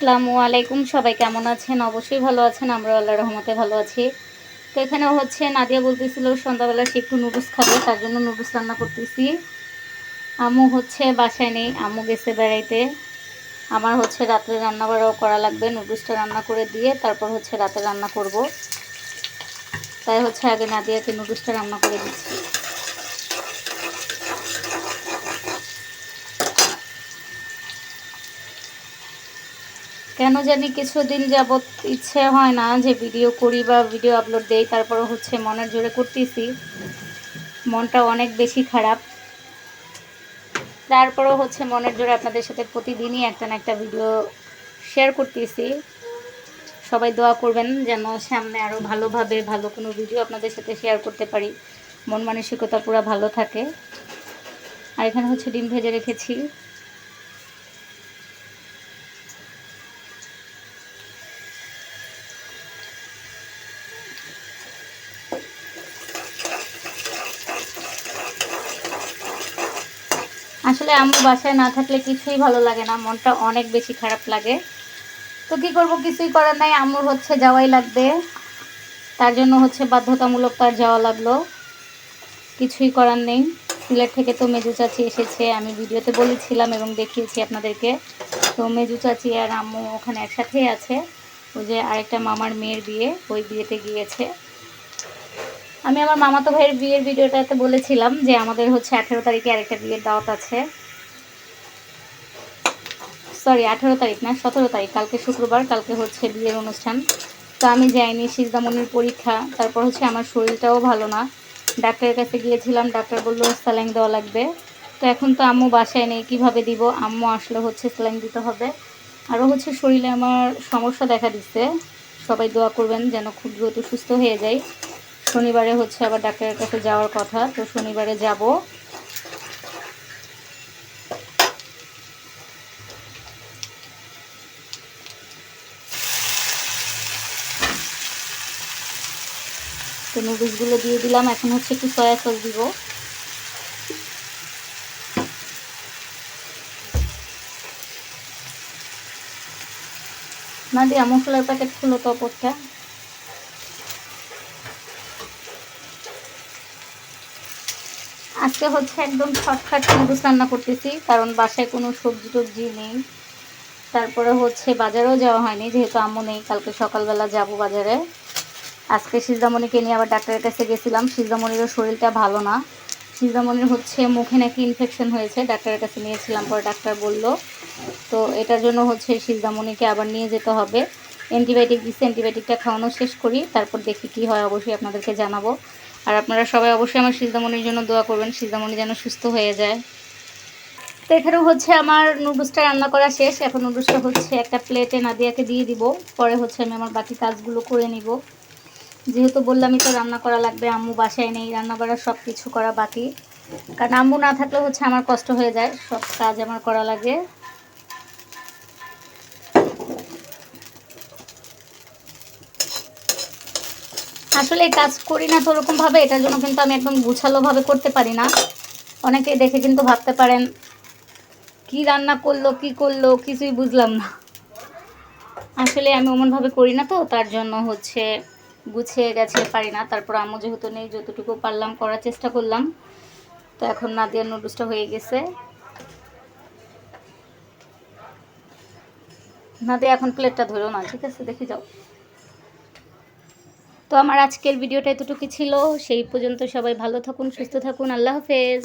আসসালামু আলাইকুম, সবাই কেমন আছেন? অবশ্যই ভালো আছেন, আমরা আল্লাহর রহমতে ভালো আছি। তো এখানে হচ্ছে নাদিয়া বলতেছিল সন্ধ্যাবেলা সে একটু নুডলস খাবে, তার জন্য নুডলস রান্না করতেছি। আম্মু হচ্ছে বাসায় নেই, আম্মু গেছে বেড়াইতে। আমার হচ্ছে রাত্রে রান্না বাড়াও করা লাগবে, নুডলসটা রান্না করে দিয়ে তারপর হচ্ছে রাতে রান্না করব। তাই হচ্ছে আগে নাদিয়াকে নুডলসটা রান্না করে দিচ্ছি। কেন জানি কিছুদিন যাবৎ ইচ্ছে হয় না যে ভিডিও করি বা ভিডিও আপলোড দেই, তারপরে হচ্ছে মনের জোরে করতেছি। মনটা অনেক বেশি খারাপ, তারপরেও হচ্ছে মনের জোরে আপনাদের সাথে প্রতিদিনই একটা না একটা ভিডিও শেয়ার করতেছি। সবাই দোয়া করবেন যেন সামনে আরও ভালোভাবে ভালো কোনো ভিডিও আপনাদের সাথে শেয়ার করতে পারি, মন মানসিকতা পুরো ভালো থাকে। আর এখানে হচ্ছে ডিম ভেজে রেখেছি। আসলে আম্মু বাসায় না থাকলে কিছুই ভালো লাগে না, মনটা অনেক বেশি খারাপ লাগে। তো কী করবো, কিছুই করার নাই, আম্মুর হচ্ছে যাওয়াই লাগবে। তার জন্য হচ্ছে বাধ্যতামূলক তার যাওয়া লাগলো, কিছুই করার নেই। সিলেট থেকে তো মেজু চাচি এসেছে, আমি ভিডিওতে বলেছিলাম এবং দেখিয়েছি আপনাদেরকে। তো মেজু চাচি আর আম্মু ওখানে একসাথেই আছে। ওই যে আরেকটা মামার মেয়ের বিয়ে, ওই বিয়েতে গিয়েছে। আমি আমার মামাতো ভাইয়ের বিয়ের ভিডিওটাতে বলেছিলাম যে আমাদের হচ্ছে 18 তারিখে আরেকটা বিয়ের দাওয়াত আছে। সরি, 18 তারিখ না, 17 তারিখ, কালকে শুক্রবার, কালকে হচ্ছে বিয়ের অনুষ্ঠান। তো আমি যাইনি, সিজদামনির পরীক্ষা, তারপর হচ্ছে আমার শরীরটাও ভালো না। ডাক্তারের কাছে গিয়েছিলাম, ডাক্তার বললো স্যালাইন দেওয়া লাগবে। তো এখন তো আম্মু বাসায় নেই, কীভাবে দিব? আম্মু আসলে হচ্ছে স্যালাইন দিতে হবে। আরও হচ্ছে শরীরে আমার সমস্যা দেখা দিচ্ছে, সবাই দোয়া করবেন যেন খুব দ্রুত সুস্থ হয়ে যায়। শনিবারে হচ্ছে আবার ডাক্তারের কাছে যাওয়ার কথা, তো শনিবারে যাব। তো নুডলসগুলো দিয়ে দিলাম, এখন হচ্ছে একটু সয়া সস দিব। না দিয়া মশলার প্যাকেট খুলো তো অপরটা। আজকে হচ্ছে একদম শর্টকাট নুডলস রান্না করতেছি, কারণ বাসায় কোনো সবজি টবজি নেই। তারপরে হচ্ছে বাজারেও যাওয়া হয়নি, যেহেতু আম্মু নেই, কালকে সকালবেলা যাব বাজারে। আজকে সিজদামণিকে নিয়ে আবার ডাক্তারের কাছে গেছিলাম, সিজদামণিরও শরীরটা ভালো না। সিজদামণির হচ্ছে মুখে নাকি ইনফেকশন হয়েছে, ডাক্তারের কাছে নিয়েছিলাম, পরে ডাক্তার বলল তো এটার জন্য হচ্ছে সিজদামণিকে আবার নিয়ে যেতে হবে। অ্যান্টিবায়োটিক দিচ্ছে, অ্যান্টিবায়োটিকটা খাওয়ানো শেষ করি, তারপর দেখি কি হয়, অবশ্যই আপনাদেরকে জানাবো। আর আপনারা সবাই অবশ্যই আমার সিজদামণির জন্য দোয়া করবেন, সিজদামণি যেন সুস্থ হয়ে যায়। তো এখানেও হচ্ছে আমার নুডলসটা রান্না করা শেষ, এখন নুডলসটা হচ্ছে একটা প্লেটে নাদিয়াকে দিয়ে দিব, পরে হচ্ছে আমি আমার বাকি কাজগুলো করে নিব। যেহেতু বললামই তো রান্না করা লাগবে, আম্মু বাসায় নেই, রান্না বাড়া সব কিছু করা বাকি। কারণ আম্মু না থাকলে হচ্ছে আমার কষ্ট হয়ে যায়, সব কাজ আমার করা লাগে। আসলে কাজ করি না তো ওরকমভাবে, এটার জন্য কিন্তু আমি একদম গুছালোভাবে করতে পারি না। অনেকেই দেখে কিন্তু ভাবতে পারেন কি রান্না করলো, কি করলো, কিছুই বুঝলাম না। আসলে আমি ওমনভাবে করি না, তো তার জন্য হচ্ছে গুছিয়ে গেছে পারি না। তারপর আম্মু যেহেতু নেই, যতটুকু পারলাম করার চেষ্টা করলাম। তো এখন নাদিয়ার নুডলসটা হয়ে গেছে। নাদিয়া এখন প্লেটটা ধরো না, ঠিক আছে, দেখে যাও। তো আমার আজকের ভিডিওটা এতটুকু ছিল, সেই পর্যন্ত সবাই ভালো থাকুন, সুস্থ থাকুন, আল্লাহ হাফেজ।